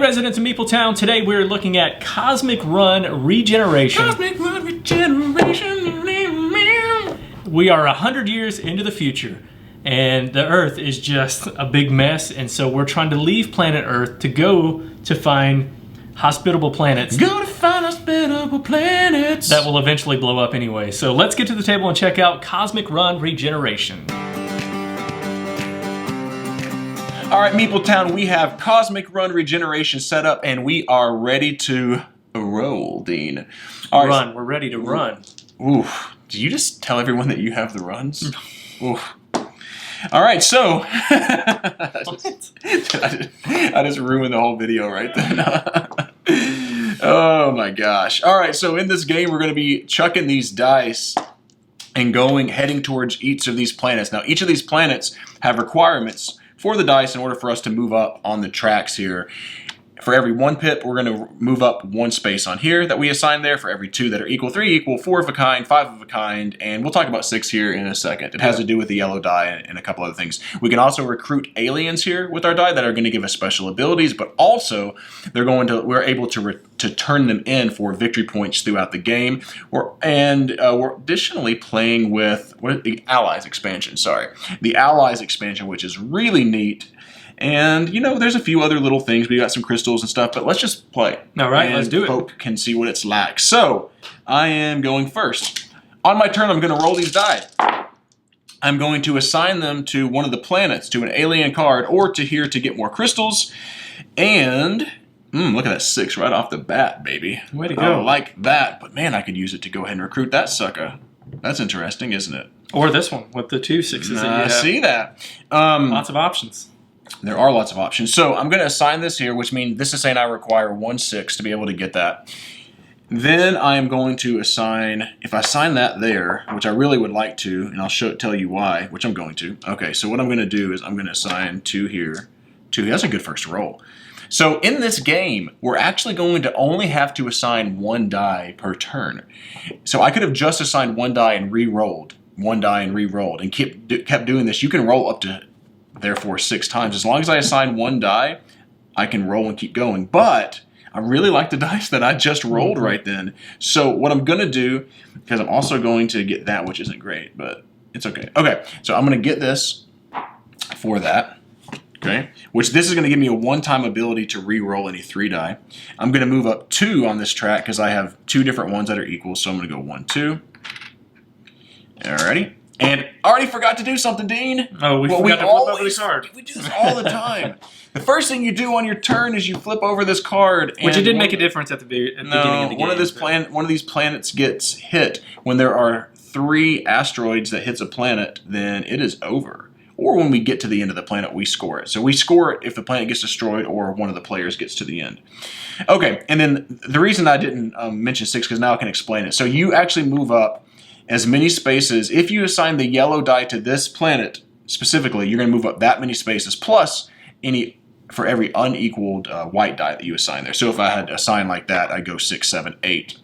residents of Meepletown. Today we're looking at Cosmic Run Regeneration. Cosmic Run Regeneration. We are 100 years into the future, and the Earth is just a big mess, and so we're trying to leave planet Earth to go to find hospitable planets. Go to find hospitable planets. That will eventually blow up anyway. So let's get to the table and check out Cosmic Run Regeneration. All right, Meepletown, we have Cosmic Run Regeneration set up, and we are ready to roll, Dean. All right. We're ready to run. Ooh, did you just tell everyone that you have the runs? Ooh. All right, so I just ruined the whole video right then. Oh my gosh. All right, so in this game, we're going to be chucking these dice and heading towards each of these planets. Now, each of these planets have requirements for the dice in order for us to move up on the tracks here. For every 1 pip, we're going to move up 1 space on here that we assign there. For every 2 that are equal, 3 equal, 4 of a kind, 5 of a kind, and we'll talk about 6 here in a second. It has to do with the yellow die and a couple other things. We can also recruit aliens here with our die that are going to give us special abilities, but also we're able to turn them in for victory points throughout the game. We're additionally playing with the Allies expansion. The Allies expansion, which is really neat. And, you know, there's a few other little things. We got some crystals and stuff, but let's just play. All right, let's do it. Hope can see what it's like. So, I am going first. On my turn, I'm going to roll these die. I'm going to assign them to one of the planets, to an alien card, or to here to get more crystals. And, look at that 6 right off the bat, baby. Way to go. I like that. But, man, I could use it to go ahead and recruit that sucker. That's interesting, isn't it? Or this one with the 2 6s that you have. I see that. Lots of options. There are lots of options. So I'm going to assign this here, which means this is saying I require 1 6 to be able to get that. Then I am going to assign, if I assign that there, which I really would like to, and I'll tell you why, which I'm going to. Okay, so what I'm going to do is I'm going to assign 2 here, 2 here. That's a good first roll. So in this game, we're actually going to only have to assign 1 die per turn. So I could have just assigned 1 die and re-rolled, 1 die and re-rolled, and kept doing this. You can roll up to, therefore, 6 times. As long as I assign 1 die, I can roll and keep going. But I really like the dice that I just rolled right then. So what I'm going to do, because I'm also going to get that, which isn't great, but it's okay. Okay, so I'm going to get this for that. Okay, which this is going to give me a 1-time ability to re-roll any 3 die. I'm going to move up 2 on this track because I have 2 different ones that are equal. So I'm going to go 1, 2. Alrighty. And I already forgot to do something, Dean. Oh, we forgot to flip over the card. We do this all the time. The first thing you do on your turn is you flip over this card. Which it did make a difference at the beginning of the game. One of these planets gets hit. When there are 3 asteroids that hits a planet, then it is over. Or when we get to the end of the planet, we score it. So we score it if the planet gets destroyed or one of the players gets to the end. Okay, and then the reason I didn't mention 6, because now I can explain it. So you actually move up as many spaces. If you assign the yellow die to this planet specifically, you're going to move up that many spaces, plus for every unequaled white die that you assign there. So if I had assigned like that, I'd go 6, 7, 8.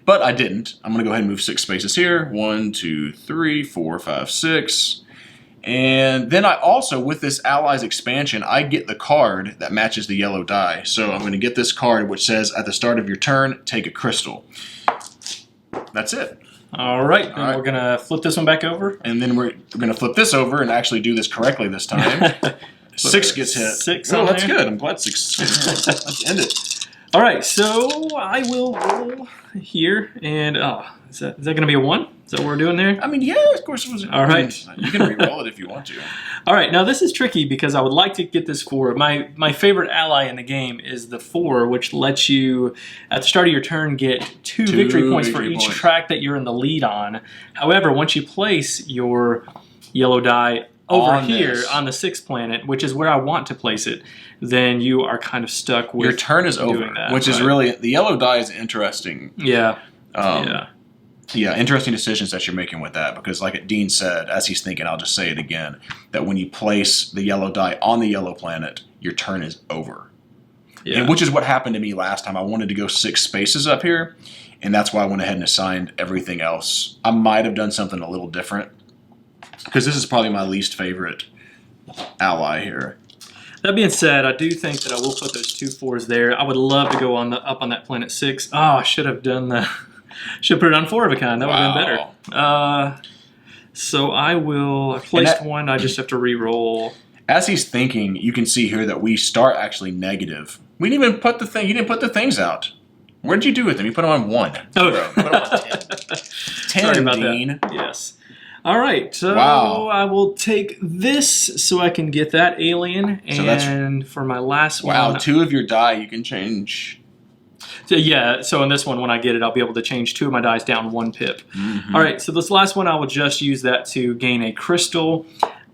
But I didn't. I'm going to go ahead and move 6 spaces here. 1, 2, 3, 4, 5, 6. And then I also, with this Allies expansion, I get the card that matches the yellow die. So I'm going to get this card which says, at the start of your turn, take a crystal. That's it. All right, then we're going to flip this one back over. And then we're going to flip this over and actually do this correctly this time. 6 gets hit. 6 Oh, on that's there. good. I'm glad 6. Let's end it. All right, so I will roll here, and is that going to be a 1? Is that what we're doing there? I mean, yeah, of course it was. All right. You can re-roll it if you want to. All right, now this is tricky because I would like to get this 4. My favorite ally in the game is the 4, which lets you, at the start of your turn, get 2 victory points for each track that you're in the lead on. However, once you place your yellow die over here on the 6th planet, which is where I want to place it, then you are kind of stuck with your turn is over, which is really, the yellow die is interesting. Yeah. Yeah, interesting decisions that you're making with that, because like Dean said, as he's thinking, I'll just say it again, that when you place the yellow die on the yellow planet, your turn is over. Yeah. And which is what happened to me last time. I wanted to go 6 spaces up here, and that's why I went ahead and assigned everything else. I might have done something a little different, because this is probably my least favorite ally here. That being said, I do think that I will put those 2 4s there. I would love to go up on that planet 6. Oh, I should have done the... Should have put it on 4 of a kind. That would have been better. So I placed one. I just have to re-roll. As he's thinking, you can see here that we start actually negative. We didn't even put the thing. You didn't put the things out. What did you do with them? You put them on 1. Oh, put them on 10. 10, sorry about Dean. that. Yes. All right. So Wow. I will take this so I can get that alien. And for my last one. Wow, 2 of your die you can change. So yeah, so in this one, when I get it, I'll be able to change 2 of my dice down 1 pip. All right, so this last one, I will just use that to gain a crystal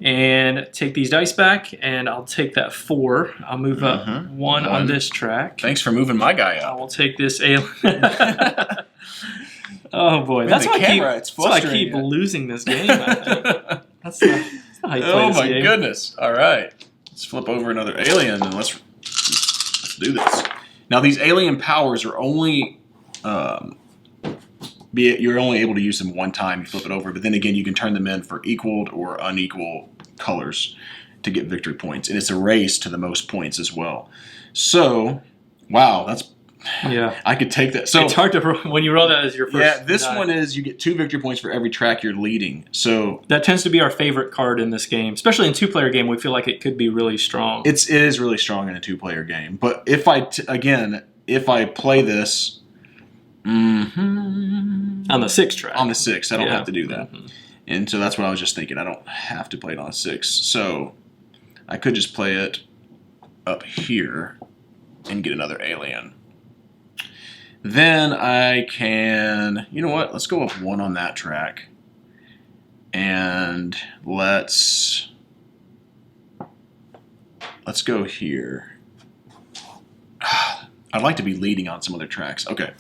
and take these dice back, and I'll take that 4. I'll move up 1 on this track. Thanks for moving my guy I up. will take this alien. Oh boy, that's why I keep losing this game. I think. That's not how you play this game. Goodness! All right, let's flip over another alien and let's do this. Now these alien powers are only, you're only able to use them 1 time. You flip it over, but then again, you can turn them in for equal or unequal colors to get victory points, and it's a race to the most points as well. So, wow, that's I could take that. So it's hard to when you roll that as your first. Yeah, this one is you get 2 victory points for every track you're leading. So that tends to be our favorite card in this game, especially in 2-player game. We feel like it could be really strong. It is really strong in a 2-player game. But if I play this on the 6 track, on the 6, I don't have to do that. And so that's what I was just thinking. I don't have to play it on 6. So I could just play it up here and get another alien. Then I can, you know what? Let's go up 1 on that track. And let's go here. I'd like to be leading on some other tracks. Okay.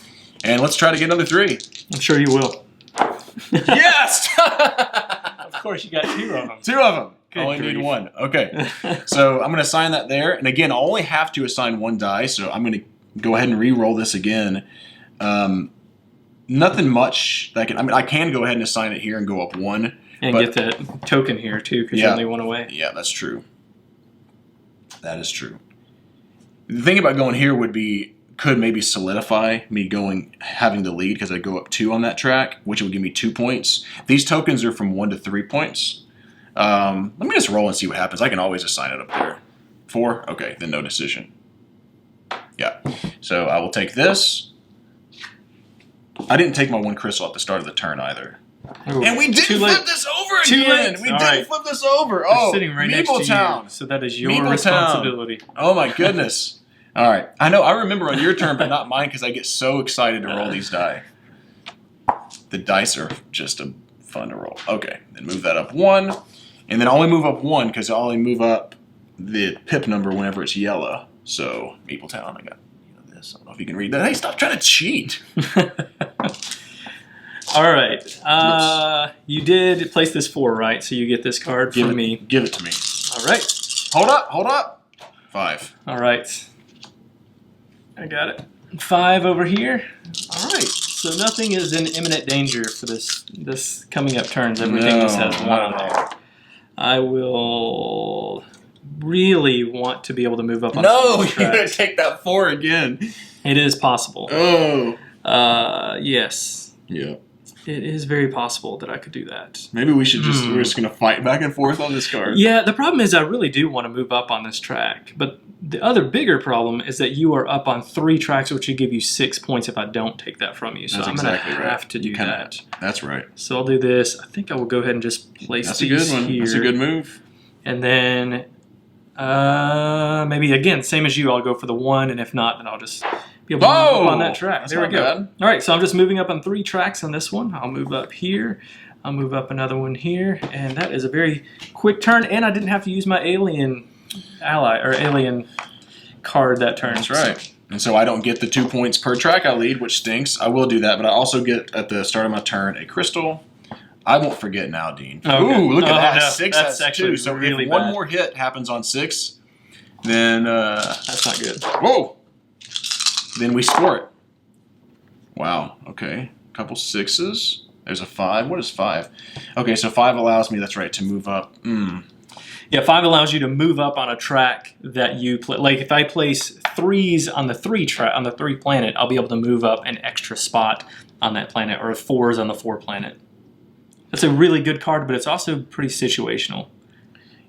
And let's try to get another 3. I'm sure you will. Yes! Of course, you got 2 of them. 2 of them. Good Only grief. need 1. Okay. So I'm going to assign that there. And again, I'll only have to assign 1 die. So I'm going to go ahead and re-roll this again. Nothing much. I can go ahead and assign it here and go up 1. And get that token here, too, because you only 1 away. Yeah, that's true. That is true. The thing about going here could maybe solidify me having the lead because I go up 2 on that track, which would give me 2 points. These tokens are from 1 to 3 points. Let me just roll and see what happens. I can always assign it up there. 4? Okay, then no decision. Yeah. So I will take this. I didn't take my 1 crystal at the start of the turn either. Ooh, and we didn't flip this over again. We didn't flip this over. Oh, sitting right next to you, so that is your responsibility. Oh my goodness. All right. I know. I remember on your turn, but not mine because I get so excited to roll these die. The dice are just fun to roll. Okay. Then move that up 1. And then I only move up 1 because I only move up the pip number whenever it's yellow. So, Mapletown, I got this. I don't know if you can read that. Hey, stop trying to cheat. All right. You did place this 4, right? So you get this card from me. Give it to me. All right. Hold up. 5. All right. I got it. 5 over here. All right. So nothing is in imminent danger for this coming up turns. Everything just has 1 on there. I will really want to be able to move up on you're going to take that 4 again. It is possible. Oh. Yes. Yeah. It is very possible that I could do that. Maybe we should we're just going to fight back and forth on this card. Yeah, the problem is I really do want to move up on this track. But the other bigger problem is that you are up on 3 tracks, which would give you 6 points if I don't take that from you. So I'm going to have to do that. That's right. So I'll do this. I think I will go ahead and just place these here. That's a good one. That's a good move. And then maybe, again, same as you, I'll go for the 1. And if not, then I'll just be able to move up on that track. There we go. Bad. All right, so I'm just moving up on 3 tracks on this one. I'll move up here. I'll move up another one here. And that is a very quick turn. And I didn't have to use my alien alien card that turn. That's right. And so I don't get the 2 points per track I lead, which stinks. I will do that, but I also get, at the start of my turn, a crystal. I won't forget now, Dean. Okay. Ooh, look at that. No, 6 that's has 2. So really if one more hit happens on 6, then... that's not good. Whoa! Then we score it. Wow. Okay. A couple 6s. There's a 5. What is 5? Okay, so 5 allows me, that's right, to move up. Yeah, 5 allows you to move up on a track that you play. Like if I place 3s on the 3 planet, I'll be able to move up an extra spot on that planet, or 4s on the 4 planet. That's a really good card, but it's also pretty situational.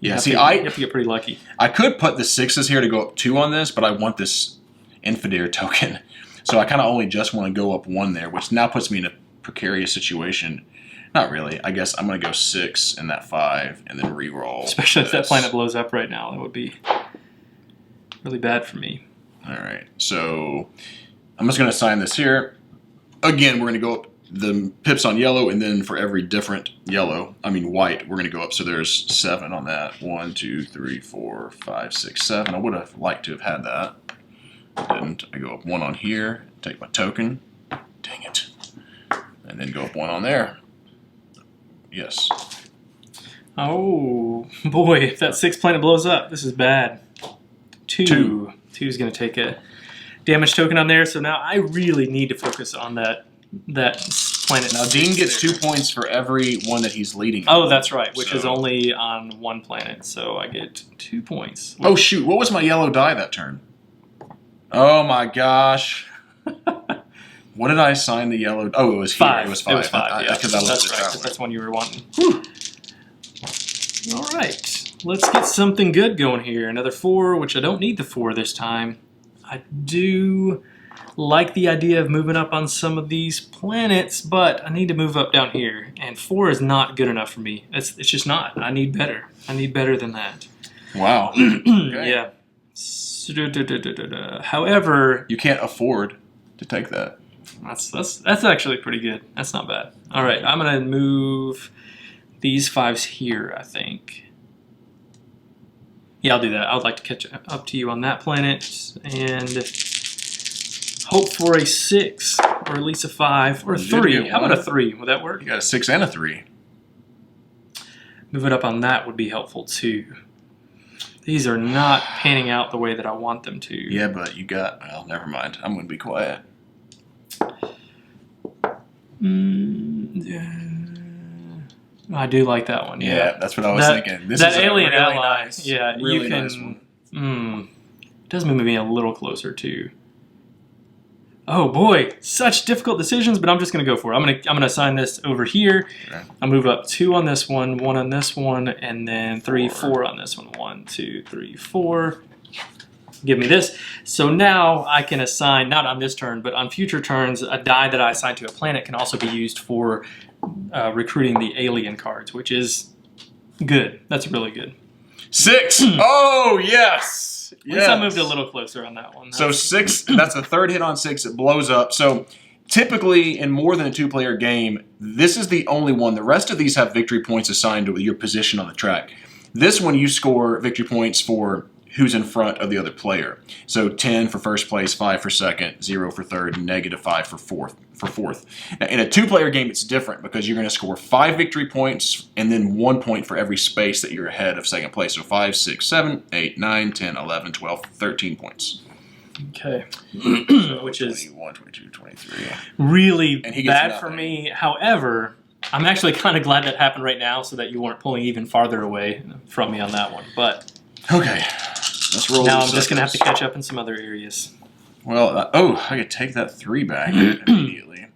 You have to get pretty lucky. I could put the 6s here to go up 2 on this, but I want this Infidel token. So I kind of only just want to go up 1 there, which now puts me in a precarious situation. Not really. I guess I'm going to go 6 and that 5 and then re-roll. Especially if that planet blows up right now. That would be really bad for me. All right. So I'm just going to assign this here. Again, we're going to go up the pips on yellow, and then for every different white, we're going to go up. So there's 7 on that. 1, 2, 3, 4, 5, 6, 7. I would have liked to have had that. I didn't. I go up 1 on here, take my token. Dang it. And then go up 1 on there. Yes. Oh, boy. If that 6 planet blows up, this is bad. 2. 2 is going to take a damage token on there. So now I really need to focus on that planet. Now, Dean gets 2 points for every one that he's leading. Oh, that's right, which is only on 1 planet. So I get 2 points. Oh, shoot. What was my yellow die that turn? Oh, my gosh. What did I assign the yellow? Oh, it was 5. It was 5. It was 5, yeah. Because I love that's the right. traveler. That's one you were wanting. Whew. All right. Let's get something good going here. Another 4, which I don't need the 4 this time. I do like the idea of moving up on some of these planets, but I need to move up down here. And 4 is not good enough for me. It's just not. I need better. I need better than that. Wow. Okay. Yeah. However, you can't afford to take that. That's actually pretty good. That's not bad. All right, I'm gonna move these 5s here, I think. Yeah, I'll do that. I would like to catch up to you on that planet and hope for a 6 or at least a 5 or a 3. How about a 3? Would that work? You got a 6 and a 3. Move it up on that would be helpful too. These are not panning out the way that I want them to. Yeah, but you got... Well, never mind. I'm going to be quiet. I do like that one. Yeah, that's what I was thinking. This is alien really ally. Nice, yeah, really you can. Nice one. It does move me a little closer too. Oh boy, such difficult decisions, but I'm just gonna go for it. I'm gonna assign this over here. Okay. I'll move up 2 on this one, 1 on this one, and then 3, 4 on this one. 1, 2, 3, 4. Give me this. So now I can assign, not on this turn, but on future turns, a die that I assign to a planet can also be used for recruiting the alien cards, which is good. That's really good. 6! Oh, yes! At least I moved a little closer on that one. So 6, that's the 3rd hit on 6. It blows up. So typically in more than a 2-player game, this is the only one. The rest of these have victory points assigned to your position on the track. This one, you score victory points for who's in front of the other player. So 10 for first place, 5 for second, 0 for third, -5 for fourth. Now, in a 2-player game, it's different because you're going to score 5 victory points and then 1 point for every space that you're ahead of second place. So 5, 6, 7, 8, 9, 10, 11, 12, 13 points. Okay. Which is 21, 22, 23. Really bad for me. However, I'm actually kind of glad that happened right now so that you weren't pulling even farther away from me on that one. But okay. Let's roll. Now I'm just going to have to catch up in some other areas. Well, I could take that 3 back immediately.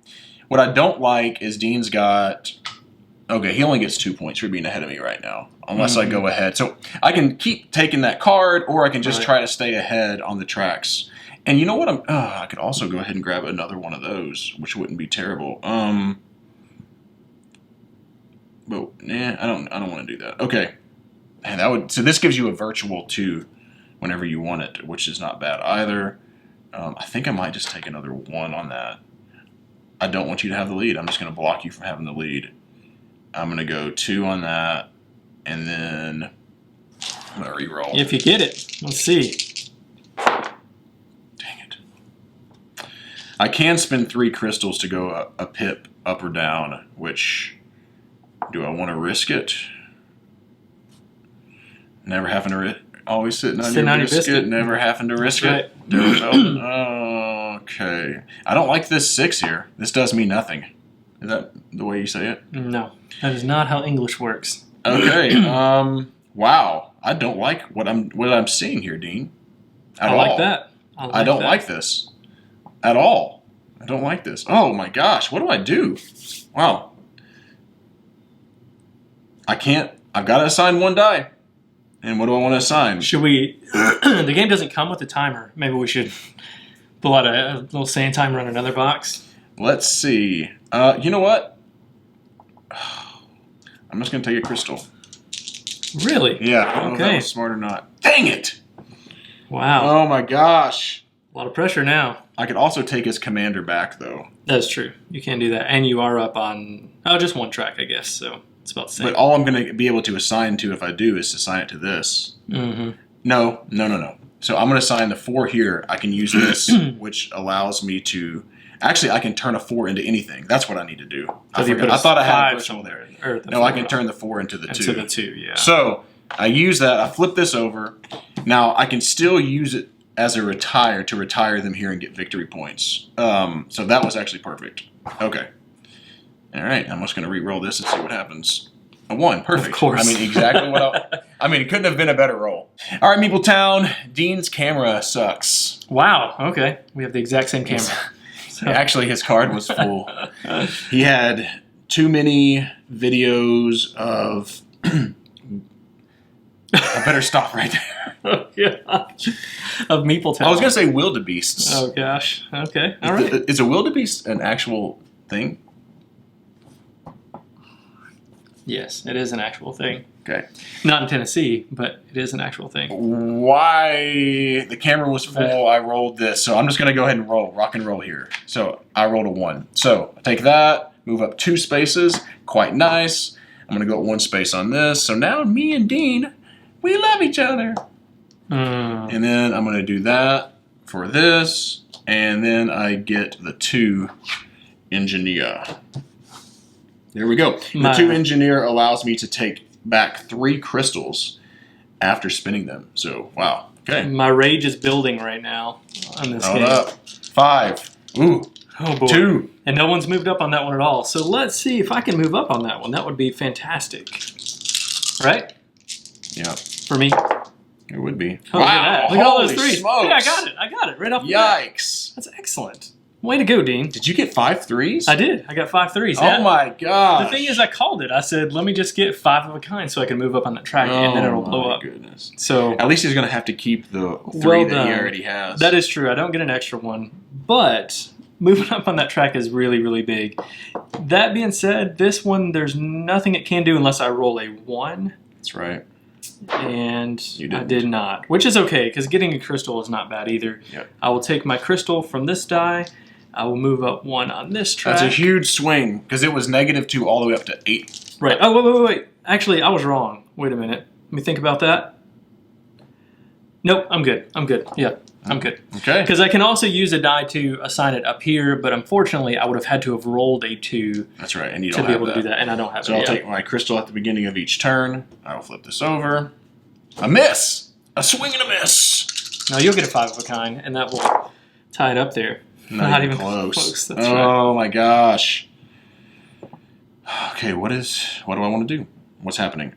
What I don't like is Dean's got... Okay, he only gets 2 points for being ahead of me right now, unless I go ahead. So I can keep taking that card, or I can just try to stay ahead on the tracks. And you know what? I could also go ahead and grab another one of those, which wouldn't be terrible. But nah, I don't want to do that. Okay, and so this gives you a virtual 2 whenever you want it, which is not bad either. I think I might just take another 1 on that. I don't want you to have the lead. I'm just going to block you from having the lead. I'm going to go 2 on that, and then I'm going to reroll. If you get it. Let's see. Dang it. I can spend 3 crystals to go a pip up or down, which, do I want to risk it? Never having to always sitting on your biscuit, never having to risk it. Okay. I don't like this 6 here. This does me nothing. Is that the way you say it? No. That is not how English works. Okay. Wow. I don't like what I'm seeing here, Dean. I like that. I don't like this at all. I don't like this. Oh my gosh, what do I do? Wow. I can't. I've got to assign one die. And what do I want to assign? Should we? The game doesn't come with a timer. Maybe we should pull out a little sand timer on another box. Let's see. You know what? I'm just going to take a crystal. Really? Yeah. I don't know if that was smart or not. Dang it! Wow. Oh my gosh. A lot of pressure now. I could also take his commander back, though. That's true. You can do that. And you are up on, just one track, I guess. So it's about the same. But all I'm going to be able to assign to if I do is assign it to this. Mm-hmm. No. So I'm going to assign the 4 here. I can use this, which allows me to... Actually, I can turn a 4 into anything. That's what I need to do. So I thought I had a pushable there. No, I can turn the 4 into the 2. Into the 2, yeah. So I use that. I flip this over. Now I can still use it as a retire to retire them here and get victory points. So that was actually perfect. Okay. All right. I'm just going to re-roll this and see what happens. A 1. Perfect. Of course. I mean, exactly what it couldn't have been a better roll. All right, Meepletown. Dean's camera sucks. Wow. Okay. We have the exact same camera. Actually, his card was full. He had too many videos of... I better stop right there. Oh, gosh. Of Meepletown. I was going to say wildebeests. Oh, gosh. Okay. All right. Is a wildebeest an actual thing? Yes, it is an actual thing. Okay. Not in Tennessee, but it is an actual thing. Why the camera was full, I rolled this. So I'm just going to go ahead and rock and roll here. So I rolled a 1. So I take that, move up 2 spaces. Quite nice. I'm going to go up 1 space on this. So now me and Dean, we love each other. And then I'm going to do that for this. And then I get the 2 engineer. There we go. The 2 engineer allows me to take back 3 crystals after spinning them. So, wow. Okay. My rage is building right now on this game. Up. 5. Ooh. Oh, boy. 2. And no one's moved up on that one at all. So let's see if I can move up on that one. That would be fantastic. Right? Yeah. For me. It would be. Oh, wow. Look at all those 3s. Smokes. Yeah, I got it. Right off the Yikes. bat. That's excellent. Way to go, Dean. Did you get 5 3s? I did. I got 5 3s. Oh, my gosh. The thing is, I called it. I said, let me just get 5 of a kind so I can move up on that track, and then it'll blow up. Goodness. So at least he's going to have to keep the 3 that he already has. That is true. I don't get an extra one. But moving up on that track is really, really big. That being said, this one, there's nothing it can do unless I roll a 1. That's right. And I did not. Which is okay, because getting a crystal is not bad either. Yep. I will take my crystal from this die. I will move up 1 on this track. That's a huge swing, because it was -2 all the way up to 8. Right. Oh, wait. Actually, I was wrong. Wait a minute. Let me think about that. Nope, I'm good. Yeah, I'm good. Okay. Because I can also use a die to assign it up here, but unfortunately, I would have had to have rolled a 2. That's right, and you don't to be able to do that, and I don't have it. So I'll take my crystal at the beginning of each turn. I'll flip this over. A miss! A swing and a miss! No, you'll get a 5 of a kind, and that will tie it up there. Not even close. That's right. Oh my gosh. Okay, what do I want to do? What's happening?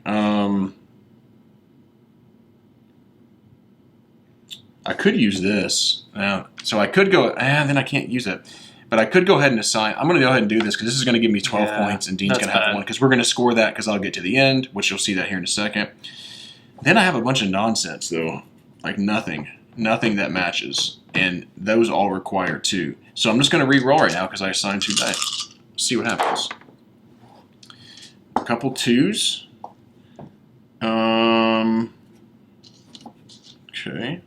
I could use this. So I could go, then I can't use it. But I could go ahead and assign. I'm going to go ahead and do this because this is going to give me 12 points and Dean's going to have 1 because we're going to score that because I'll get to the end, which you'll see that here in a second. Then I have a bunch of nonsense though, like nothing that matches. And those all require 2. So I'm just going to re-roll right now because I assigned 2 dice. See what happens. A couple 2s. Okay.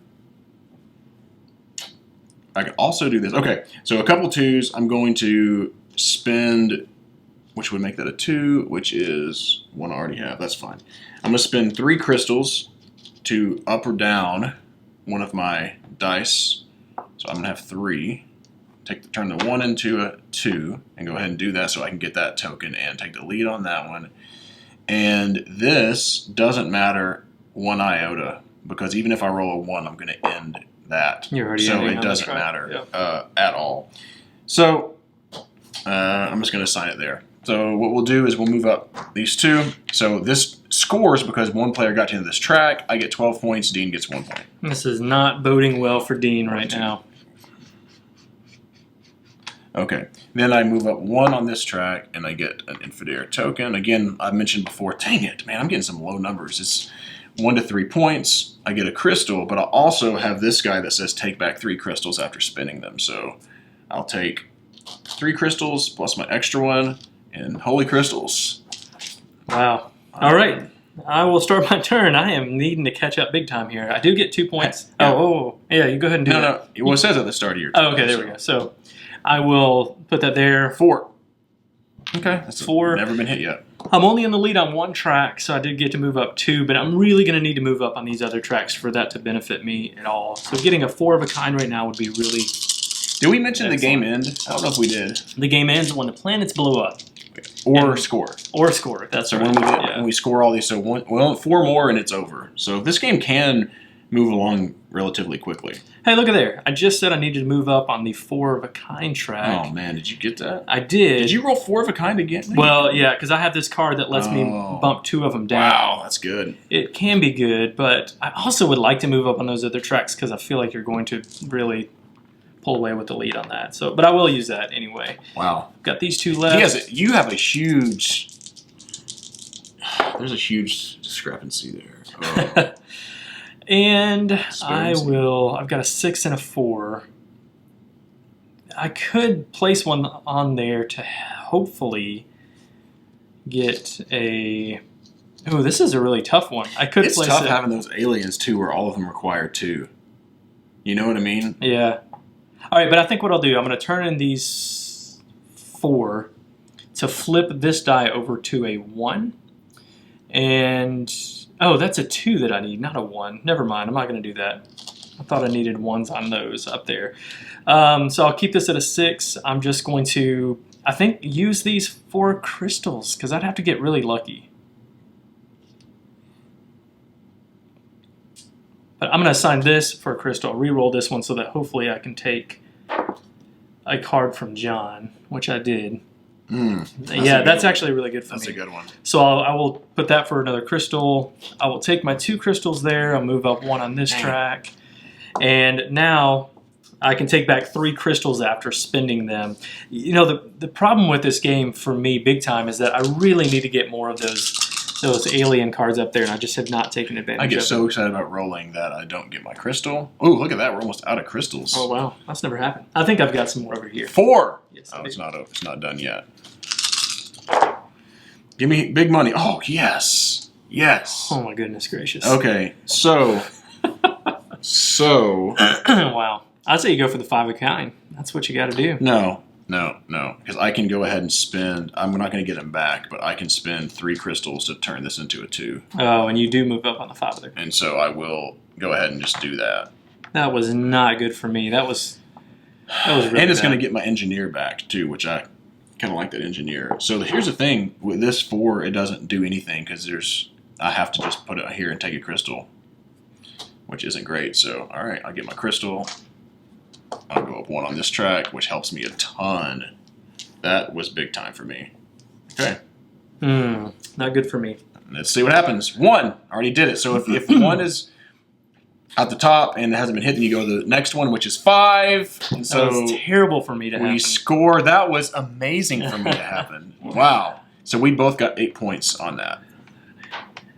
I can also do this. Okay, so a couple 2s. I'm going to spend, which would make that a 2, which is 1 I already have. That's fine. I'm going to spend 3 crystals to up or down one of my dice. So I'm going to have 3. Turn the 1 into a 2 and go ahead and do that so I can get that token and take the lead on that one. And this doesn't matter 1 iota because even if I roll a 1, I'm going to end that. You're already so it doesn't matter at all. So I'm just going to assign it there. So what we'll do is we'll move up these two. So this scores because one player got to this track. I get 12 points. Dean gets 1 point. This is not boding well for Dean right now. Okay. Then I move up 1 on this track, and I get an Infidare token. Again, I mentioned before, dang it, man, I'm getting some low numbers. It's 1 to 3 points. I get a crystal, but I also have this guy that says take back 3 crystals after spinning them. So I'll take 3 crystals plus my extra one. And holy crystals. Wow. All right. I will start my turn. I am needing to catch up big time here. I do get 2 points. Yeah. Yeah, you go ahead and do that. No. Well, it says at the start of your turn. Oh, okay, there we go. So I will put that there. 4. Okay. That's 4. Never been hit yet. I'm only in the lead on 1 track, so I did get to move up 2, but I'm really going to need to move up on these other tracks for that to benefit me at all. So getting a 4 of a kind right now would be really Did we mention excellent. the game end? I don't know if we did. The game ends when the planets blow up. Or score. Or score. That's So right. when we score all these, so 4 more and it's over. So this game can move along relatively quickly. Hey, look at there. I just said I needed to move up on the 4 of a kind track. Oh man, did you get that? I did. Did you roll 4 of a kind again? Well, yeah, because I have this card that lets me bump 2 of them down. Wow, that's good. It can be good, but I also would like to move up on those other tracks because I feel like you're going to really pull away with the lead on that. So, but I will use that anyway. Wow. Got these 2 left. You have a huge. There's a huge discrepancy there. Oh. And I've got a 6 and a 4. I could place one on there to hopefully get a. Oh, this is a really tough one. I could It's place tough it. having those aliens too, where all of them require 2. You know what I mean? Yeah. All right, but I think what I'll do, I'm going to turn in these 4 to flip this die over to a 1. And, oh, that's a 2 that I need, not a 1. Never mind, I'm not going to do that. I thought I needed 1s on those up there. So I'll keep this at a 6. I'm just going to, I think, use these 4 crystals, because I'd have to get really lucky. But I'm going to assign this for a crystal. I'll re-roll this one so that hopefully I can take a card from John, which I did. That's actually really good for me. That's a good one. So I will put that for another crystal. I will take my 2 crystals there. I'll move up 1 on this track. And now I can take back 3 crystals after spending them. You know, the problem with this game for me big time is that I really need to get more of those alien cards up there, and I just have not taken advantage of it. I get so excited about rolling that I don't get my crystal. Oh, look at that. We're almost out of crystals. Oh, wow. That's never happened. I think I've got some more over here. 4! Yes, Oh, it's not done yet. Give me big money. Oh, yes. Yes. Oh, my goodness gracious. Okay, so... Wow. I'd say you go for the 5 of kind. That's what you got to do. No. Because I can go ahead and spend... I'm not going to get them back, but I can spend 3 crystals to turn this into a 2. Oh, and you do move up on the 5 there. And so I will go ahead and just do that. That was not good for me. That was really And it's bad. going to get my engineer back, too, which I kind of like that engineer. So here's the thing. With this 4, it doesn't do anything because I have to just put it here and take a crystal, which isn't great. So, all right, I'll get my crystal. I'll go up 1 on this track, which helps me a ton. That was big time for me. Okay. Not good for me. Let's see what happens. 1. Already did it. So if 1 is at the top and it hasn't been hit, then you go to the next one, which is 5. And so that was terrible for me to happen. we score. That was amazing for me to happen. Wow. So we both got 8 points on that.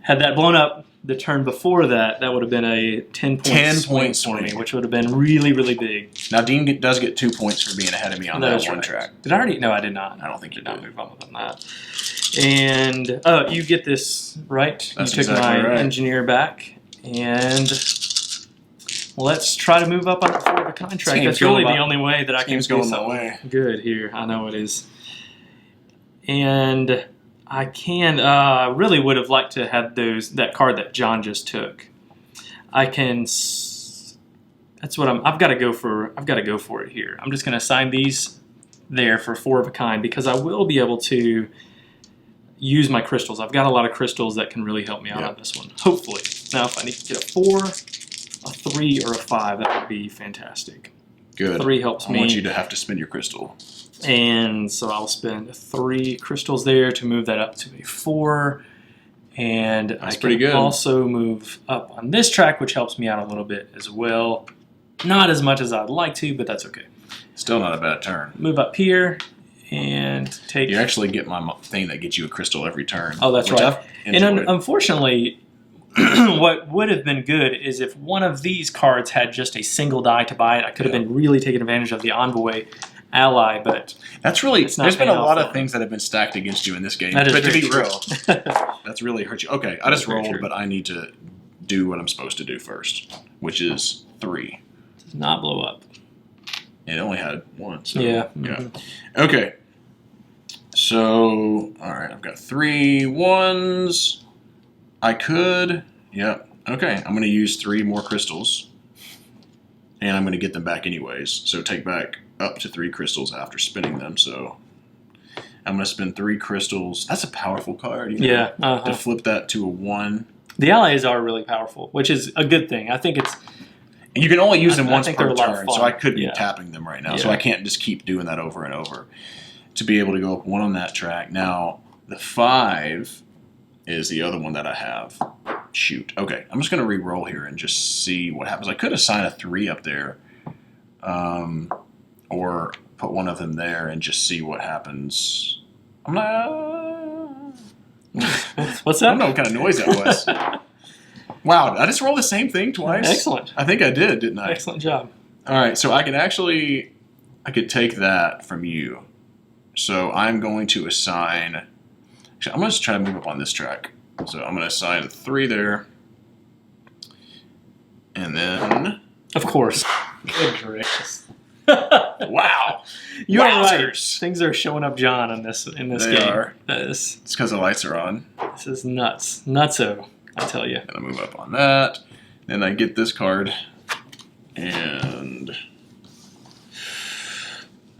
Had that blown up the turn before that, that would have been a 10-point swing for me, which would have been really, really big. Now, Dean does get 2 points for being ahead of me on that one track. Did I already? No, I did not. I don't think you did not did. move on with that. And you get this, right? That's you took exactly my right. engineer back. And let's try to move up on the 4 of a kind track. That's really the only way that I can do going that something way. good here. I know it is. And I really would have liked to have that card that John just took. That's what I've got to go for. I've got to go for it here. I'm just going to assign these there for 4 of a kind because I will be able to use my crystals. I've got a lot of crystals that can really help me out on this one. Hopefully. Now, if I need to get a 4, a 3, or a 5, that would be fantastic. Good. 3 helps me. I want you to have to spend your crystal. And so I'll spend 3 crystals there to move that up to a 4. And That's I pretty can good. also move up on this track, which helps me out a little bit as well. Not as much as I'd like to, but that's okay. Still not a bad turn. Move up here and take... You actually get my thing that gets you a crystal every turn. Oh, that's which right. I've And enjoyed. unfortunately, what would have been good is if one of these cards had just a single die to buy it, I could have been really taking advantage of the Envoy ally, but That's really, it's not there's been paying a off lot for of me. things that have been stacked against you in this game. That is But to very be true. real, that's really hurt you. Okay, I just very rolled, true. but I need to do what I'm supposed to do first, which is 3. Does not blow up. It only had 1. So, Yeah. yeah. Okay. So, all right, I've got 3 1s. I could, yep. Okay, I'm going to use 3 more crystals, and I'm going to get them back anyways. So take back up to 3 crystals after spinning them. So I'm going to spend 3 crystals. That's a powerful card. You know, Yeah. to flip that to a 1. The allies are really powerful, which is a good thing. I think it's... And you can only use them I once think per they're a lot of turn, fun. so I could be Yeah. tapping them right now. So Yeah. I can't just keep doing that over and over to be able to go up 1 on that track. Now, the 5 is the other one that I have. Shoot. Okay, I'm just going to re-roll here and just see what happens. I could assign a 3 up there, or put one of them there and just see what happens. I'm not... What's I that? don't know what kind of noise that was. Wow, did I just roll the same thing twice? Excellent. I think I did, didn't I? Excellent job. All right, so I could take that from you. So I'm going to assign, actually, I'm going to try to move up on this track. So I'm going to assign 3 there. And then, Of course. Good gracious. wow. You're right. Wowzers. Things are showing up John in this They game. are. This It's because the lights are on. is nuts. Nutso, I tell you. And I move up on that. Then I get this card. And,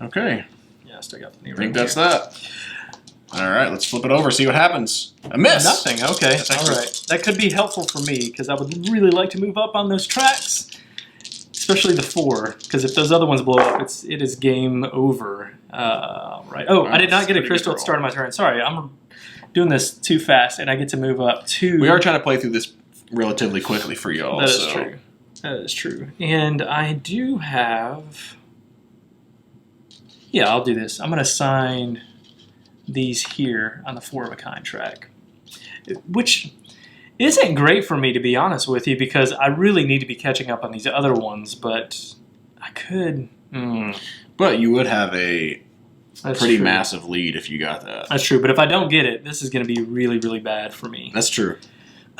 okay. Yeah, I still got the new I think ring that's here. that. All right, let's flip it over, see what happens. A miss. Nothing. Okay. That's All actually- right. That could be helpful for me because I would really like to move up on those tracks, especially the 4. Because if those other ones blow up, it is game over. Right. Oh, I did not get a Pretty crystal good at the start of my turn. Sorry, I'm doing this too fast, and I get to move up 2. We are trying to play through this relatively quickly for y'all. That is so. true. That is true. And I do have... Yeah, I'll do this. I'm going to assign these here on the 4 of a kind track, which isn't great for me, to be honest with you, because I really need to be catching up on these other ones, but I could... But you would have a That's pretty true. massive lead if you got that. That's true, but if I don't get it, this is going to be really, really bad for me. That's true.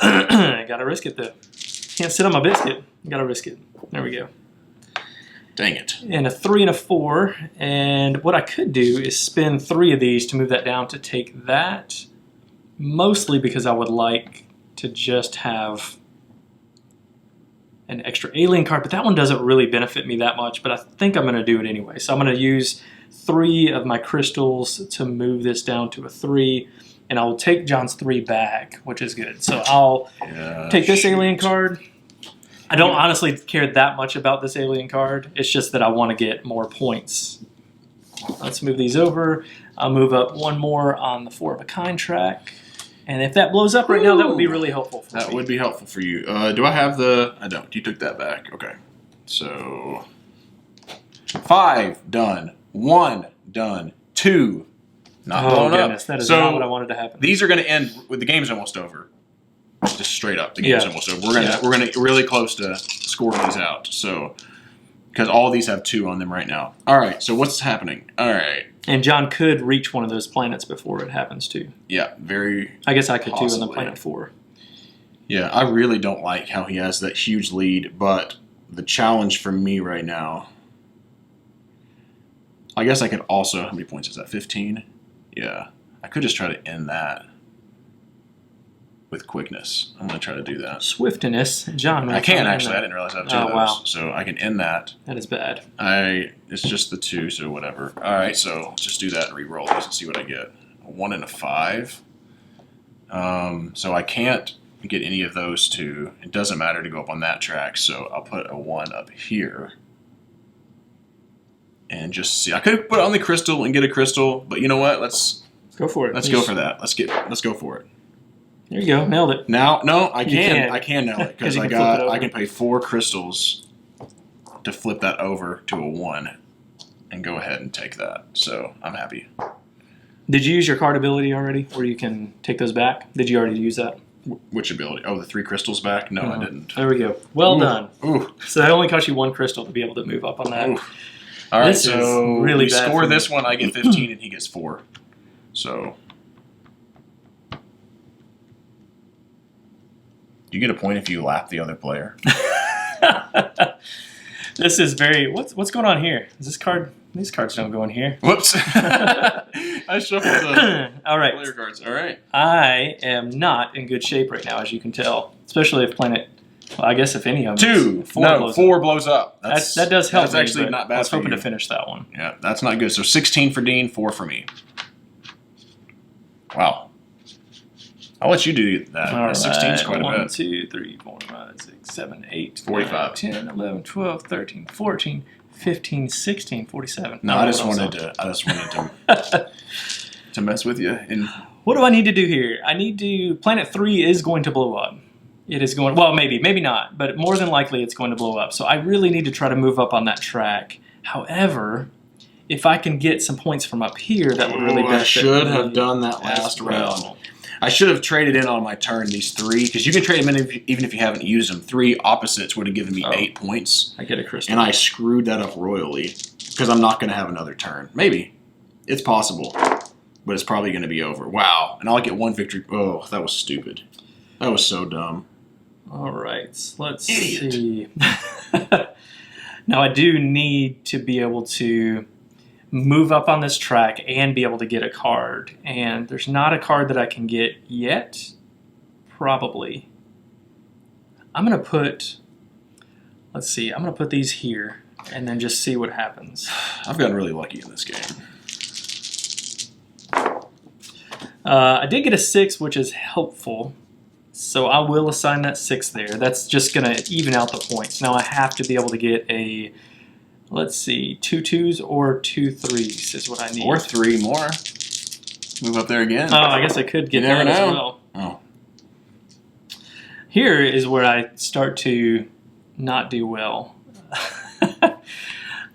I got to risk it, though. Can't sit on my biscuit. Got to risk it. There we go. Dang it. And a 3 and a 4, and what I could do is spin 3 of these to move that down to take that, mostly because I would like to just have an extra alien card, but that one doesn't really benefit me that much, but I think I'm going to do it anyway. So I'm going to use 3 of my crystals to move this down to a 3, and I will take John's 3 back, which is good. So I'll take this alien card. I don't honestly care that much about this alien card. It's just that I want to get more points. Let's move these over. I'll move up 1 more on the 4 of a kind track. And if that blows up right now, that would be really helpful for me. That would be helpful for you. Do I have the... I don't. You took that back. Okay. So... 5, done. 1, done. 2, not Oh, blown goodness. up. That is So not what I wanted to happen. these are going to end... with the game's almost over. Just straight up. The game's Yeah. almost over. We're gonna really close to scoring these out. So... because all these have 2 on them right now. All right. So what's happening? All right. And John could reach one of those planets before it happens, too. Yeah. Very... I guess I could, too, on the Possibly. planet 4. Yeah, I really don't like how he has that huge lead, but the challenge for me right now... I guess I could also... How many points is that? 15? Yeah. I could just try to end that with quickness. I'm going to try to do that. Swiftiness. John. I can, actually. I didn't realize I have 2 of Oh, those. wow. So I can end that. That is bad. It's just the 2, so whatever. All right, so let's just do that and re-roll these and see what I get. A 1 and a 5. So I can't get any of those 2. It doesn't matter to go up on that track, so I'll put a 1 up here. and just see. I could put on the crystal and get a crystal, but you know what? Let's go for it. Let's go for that. Let's go for it. There you go. Nailed it. Now, no, I can. can nail it because I can pay 4 crystals to flip that over to a 1 and go ahead and take that. So I'm happy. Did you use your card ability already, where you can take those back? Did you already use that? Which ability? Oh, the 3 crystals back? No, I didn't. There we go. Well done. Ooh. So that only cost you 1 crystal to be able to move up on that. Ooh. All right, This so is really we bad score for me. this one. I get 15 and he gets 4. So you get a point if you lap the other player. This is very. What's going on here? Is this card? These cards don't go in here. Whoops! I shuffled the All right. player cards. All right. I am not in good shape right now, as you can tell. Especially if planet. Well, I guess if any of them. 2. Blows 4 up. blows up. That does help. That's actually not bad. I was for hoping you. to finish that one. Yeah, that's not good. So 16 for Dean, 4 for me. Wow. I'll let you do that. All right. 16 is quite a 1, bit. 2, 3, 4, 5, 6, 7, 8, 45. 9, 10, 11, 12, 13, 14, 15, 16, 47. No, I just wanted to mess with you. And What do I need to do here? I need to. Planet 3 is going to blow up. It is going. Well, maybe not, but more than likely it's going to blow up. So I really need to try to move up on that track. However, if I can get some points from up here, that would really benefit. I should me have done that last as well. round. I should have traded in on my turn these 3, because you can trade them in even if you haven't used them. 3 opposites would have given me 8 points. I get a crystal. And I screwed that up royally, because I'm not going to have another turn. Maybe. It's possible. But it's probably going to be over. Wow. And I'll get 1 victory. Oh, that was stupid. That was so dumb. All right. Let's see. Now, I do need to be able to move up on this track and be able to get a card. And there's not a card that I can get yet. Probably. I'm going to put... Let's see. I'm going to put these here and then just see what happens. I've gotten really lucky in this game. I did get a 6, which is helpful. So I will assign that 6 there. That's just going to even out the points. Now I have to be able to get a... Let's see, 2 2s or 2 3s is what I need. Or 3 more. Move up there again. Oh, I guess I could get that as well. Oh. Here is where I start to not do well.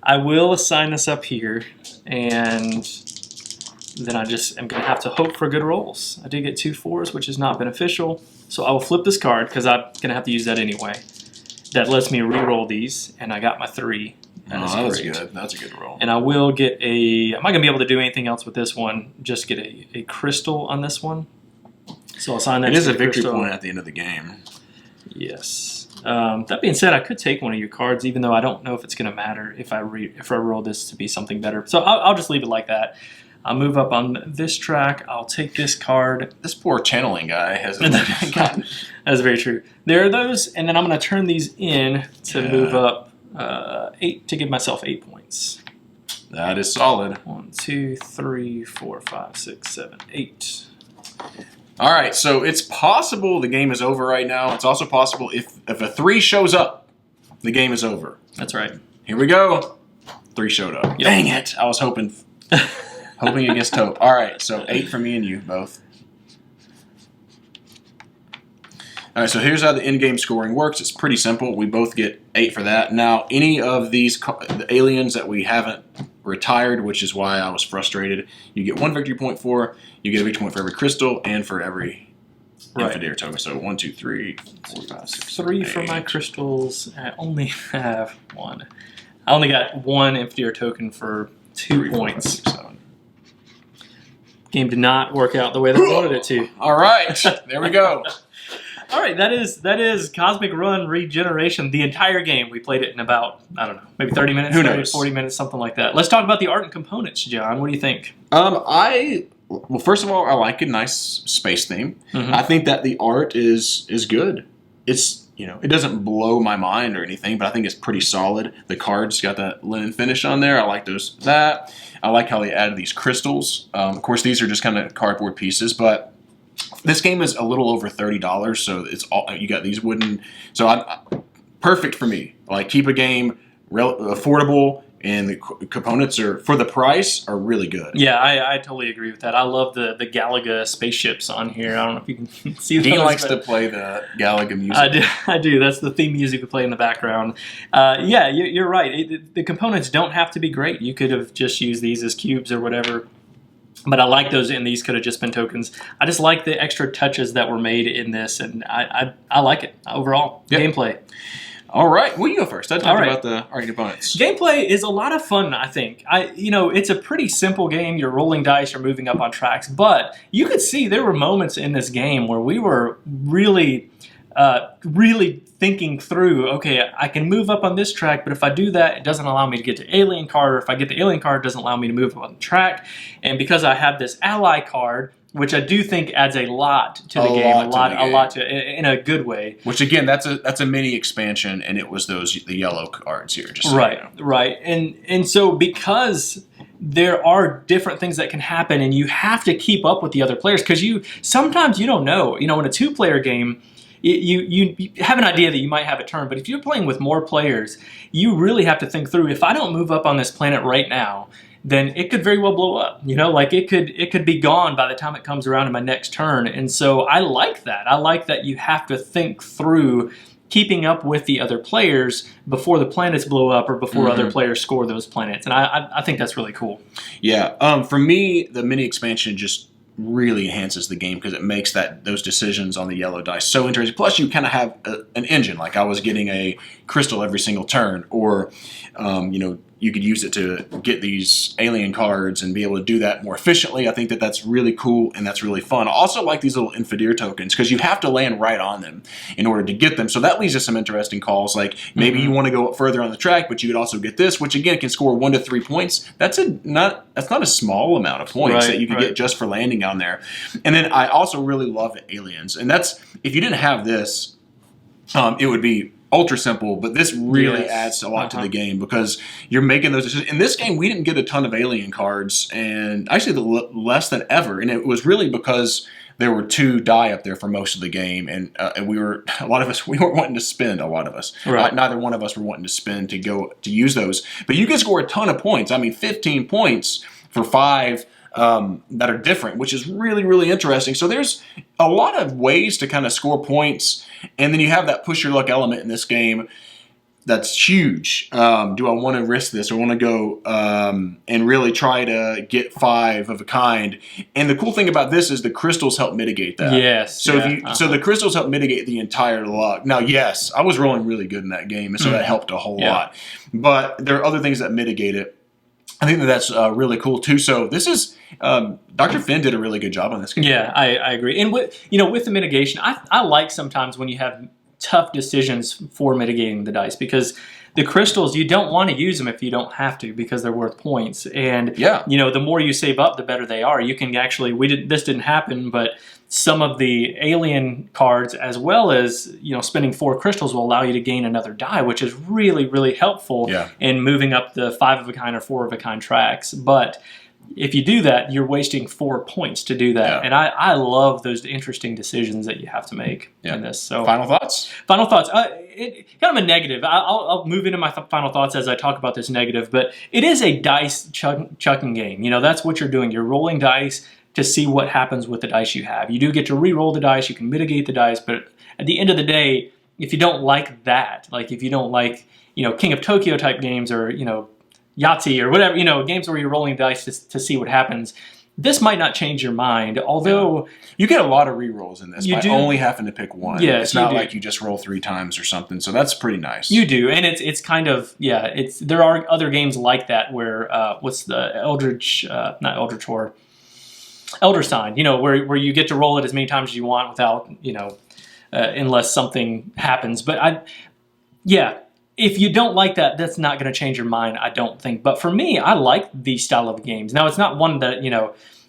I will assign this up here, and then I just am going to have to hope for good rolls. I did get 2 4s, which is not beneficial. So I will flip this card, because I'm going to have to use that anyway. That lets me re-roll these, and I got my 3. That is great. Good. That's a good roll. And I will get a... I'm not going to be able to do anything else with this one. Just get a crystal on this one. So I'll assign that It is to a the victory crystal. point at the end of the game. Yes. That being said, I could take one of your cards, even though I don't know if it's going to matter if I roll this to be something better. So I'll just leave it like that. I'll move up on this track. I'll take this card. This poor channeling guy has That's very true. There are those, and then I'm going to turn these in to move up 8 to give myself 8 points. That is solid. 1, 2, 3, 4, 5, 6, 7, 8. All right, so it's possible the game is over right now. It's also possible if a 3 shows up, the game is over. That's right. Here we go. 3 showed up. Yep. Dang it! I was hoping against Taupe. All right, so 8 for me and you both. All right, so here's how the in-game scoring works. It's pretty simple. We both get 8 for that. Now, any of these the aliens that we haven't retired, which is why I was frustrated, you get 1 victory point for. You get a victory point for every crystal and for every infidel token. So 1, 2, 3, 4, 5, 6, 3 for my crystals. I only have 1. I only got 1 infidel token for 2 3, 4, 5, points. 6, 7. Game did not work out the way they wanted it to. All right, there we go. All right, that is Cosmic Run Regeneration. The entire game, we played it in about, I don't know, maybe 30 minutes, Who 30, knows? 40 minutes, something like that. Let's talk about the art and components, John. What do you think? Well, first of all, I like a nice space theme. Mhm. I think that the art is good. It's, it doesn't blow my mind or anything, but I think it's pretty solid. The cards got that linen finish on there. I like that. I like how they added these crystals. Of course, these are just kind of cardboard pieces, but this game is a little over $30, so it's all you got these wooden. So perfect for me. Like, keep a game affordable and the components are, for the price, are really good. Yeah, I totally agree with that. I love the Galaga spaceships on here. I don't know if you can see those. Dean likes to play the Galaga music. I do. That's the theme music we play in the background. Yeah, you're right. The components don't have to be great. You could have just used these as cubes or whatever. But I like those, and these could have just been tokens. I just like the extra touches that were made in this, and I like it overall. Yep. Gameplay. All right, well, you go first. I talked about the components. Gameplay is a lot of fun, I think. It's a pretty simple game. You're rolling dice, you're moving up on tracks, but you could see there were moments in this game where we were really thinking through, okay, I can move up on this track, but if I do that, it doesn't allow me to get to alien card, or if I get the alien card, it doesn't allow me to move up on the track. And because I have this ally card, which I do think adds a lot to the game, a lot to in a good way. Which again, that's a mini expansion, and it was the yellow cards here. Just so right, you know. Right, and so because there are different things that can happen, and you have to keep up with the other players, because sometimes you don't know. In a 2-player game, you have an idea that you might have a turn, but if you're playing with more players, you really have to think through, if I don't move up on this planet right now, then it could very well blow up. It could be gone by the time it comes around to my next turn. And so I like that. I like that you have to think through keeping up with the other players before the planets blow up or before other players score those planets. And I think that's really cool. Yeah. For me, the mini expansion just really enhances the game because it makes those decisions on the yellow dice so interesting. Plus, you kind of have an engine. Like I was getting a crystal every single turn, or you could use it to get these alien cards and be able to do that more efficiently. I think that's really cool and that's really fun. I also like these little Infideer tokens because you have to land right on them in order to get them. So that leads to some interesting calls. Like maybe you want to go further on the track, but you could also get this, which again can score 1 to 3 points. That's not a small amount of points that you could get just for landing on there. And then I also really love the aliens, and that's, if you didn't have this, it would be ultra simple, but this really adds a lot to the game because you're making those decisions. In this game, we didn't get a ton of alien cards, and actually less than ever, and it was really because there were 2 die up there for most of the game, and we weren't wanting to spend, a lot of us. Right. Neither one of us were wanting to spend to use those. But you can score a ton of points. I mean, 15 points for 5 that are different, which is really, really interesting. So there's a lot of ways to kind of score points, and then you have that push your luck element in this game that's huge. Do I want to risk this, or want to go and really try to get 5 of a kind? And the cool thing about this is the crystals help mitigate that. Yes. So so the crystals help mitigate the entire luck. Now, yes, I was rolling really good in that game, and so that helped a whole lot. But there are other things that mitigate it. I think that's really cool too. So this is Dr. Finn did a really good job on this game. Yeah, I agree. And with the mitigation, I like sometimes when you have tough decisions for mitigating the dice, because the crystals, you don't want to use them if you don't have to, because they're worth points. And the more you save up, the better they are. You can actually, this didn't happen, but some of the alien cards, as well as spending 4 crystals, will allow you to gain another die, which is really, really helpful in moving up the 5 of a kind or 4 of a kind tracks. But if you do that, you're wasting 4 points to do that. And I love those interesting decisions that you have to make in this. So final thoughts? Final thoughts. Kind of a negative. I'll move into my final thoughts as I talk about this negative, but it is a dice chucking game. That's what you're doing. You're rolling dice to see what happens with the dice you have. You do get to re-roll the dice, you can mitigate the dice, but at the end of the day, if you don't like that, like if you don't like, King of Tokyo type games, or, Yahtzee or whatever, games where you're rolling dice to see what happens, this might not change your mind, although... You get a lot of re-rolls in this by only having to pick one. Yes, it's not like you just roll 3 times or something, so that's pretty nice. You do, and it's kind of, there are other games like that where, what's the Elder Sign, where you get to roll it as many times as you want without, unless something happens. But if you don't like that, that's not going to change your mind, I don't think. But for me, I like these style of games. Now, it's not one that,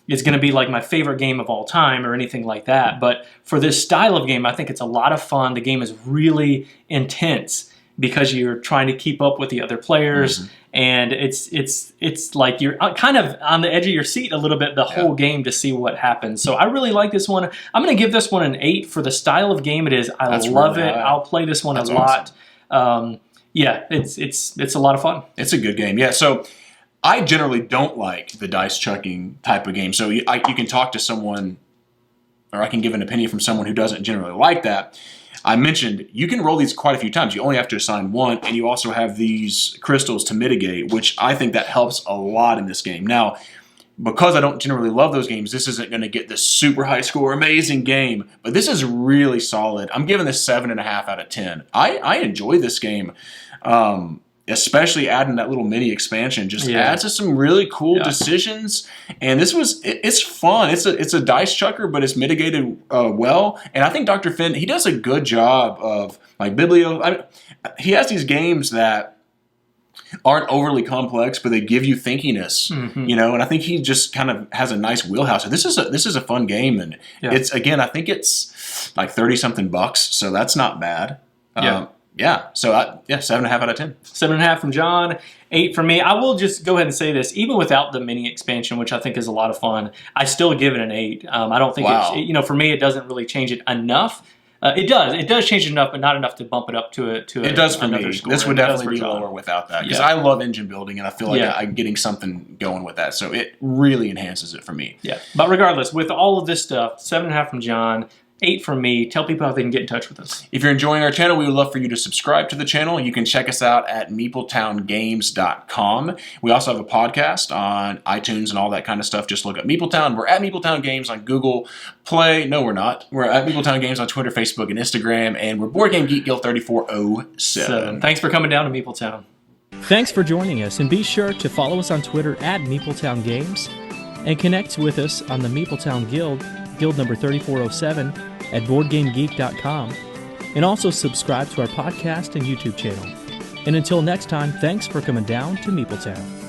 is going to be like my favorite game of all time or anything like that. But for this style of game, I think it's a lot of fun. The game is really intense because you're trying to keep up with the other players. And it's like you're kind of on the edge of your seat a little bit the whole game to see what happens. So I really like this one. I'm going to give this one an 8 for the style of game it is. I love it. I'll play this one a lot. Yeah, it's a lot of fun. It's a good game. Yeah, so I generally don't like the dice chucking type of game. So you can talk to someone, or I can give an opinion from someone who doesn't generally like that. I mentioned you can roll these quite a few times. You only have to assign one, and you also have these crystals to mitigate, which I think that helps a lot in this game. Now, because I don't generally love those games, this isn't going to get this super high score, amazing game, but this is really solid. I'm giving this 7.5 out of 10. I enjoy this game. Especially adding that little mini expansion just adds to some really cool decisions. And it's fun. It's a dice chucker, but it's mitigated well. And I think Dr. Finn, he does a good job of like he has these games that aren't overly complex, but they give you thinkiness, you know. And I think he just kind of has a nice wheelhouse. So this is a fun game, and it's again, I think it's like $30-something, so that's not bad. So 7.5 out of 10. 7.5 from John, 8 from me. I will just go ahead and say this: even without the mini expansion, which I think is a lot of fun, I still give it an 8. I don't think for me it doesn't really change it enough. It does change it enough, but not enough to bump it up to it does for me. Score. This would definitely be lower without that, because I love engine building, and I feel like I'm getting something going with that. So it really enhances it for me. Yeah, but regardless, with all of this stuff, 7.5 from John, 8 from me. Tell people how they can get in touch with us. If you're enjoying our channel, we would love for you to subscribe to the channel. You can check us out at meepletowngames.com. We also have a podcast on iTunes and all that kind of stuff. Just look up Meepletown. We're at Meepletown Games on Google Play. No, we're not. We're at Meepletown Games on Twitter, Facebook, and Instagram. And we're Board Game Geek Guild 3407. Thanks for coming down to Meepletown. Thanks for joining us, and be sure to follow us on Twitter at Meepletown Games and connect with us on the Meepletown Guild number 3407 at BoardGameGeek.com, and also subscribe to our podcast and YouTube channel. And until next time, thanks for coming down to Meepletown.